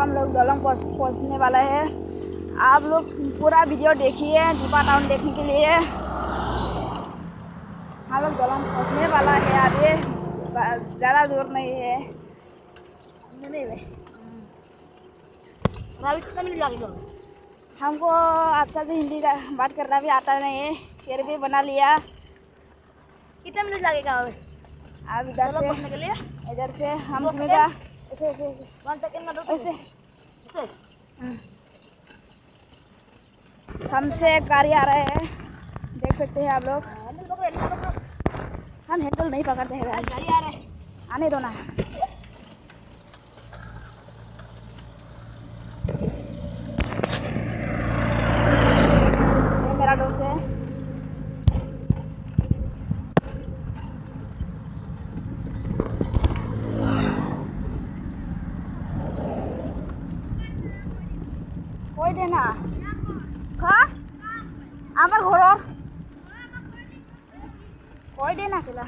हम लोग दलंग पहुंचने वाला है। आप लोग पूरा वीडियो देखिए दीपा टाउन देखने के लिए। हम लोग दलंग पहुंचने वाला है, अभी ज़्यादा दूर नहीं है। कितना मिनट लगेगा? हमको अच्छा से हिंदी बात करना भी आता नहीं है, फिर भी बना लिया। कितना मिनट लगेगा अब इधर पहुंचने के लिए? से हम 2 घूमेगा ऐसे 1 सेकंड में 2 ऐसे। सेकंड। हमसे गाड़ी आ रहे हैं, देख सकते हैं आप लोग। हम हैंडल नहीं पकड़ते हैं, गाड़ी आ रहा है, आने दो ना। ये मेरा दोस्त है। कोई देना हाँ আমার ঘৰৰ কৈ দে না কেলা।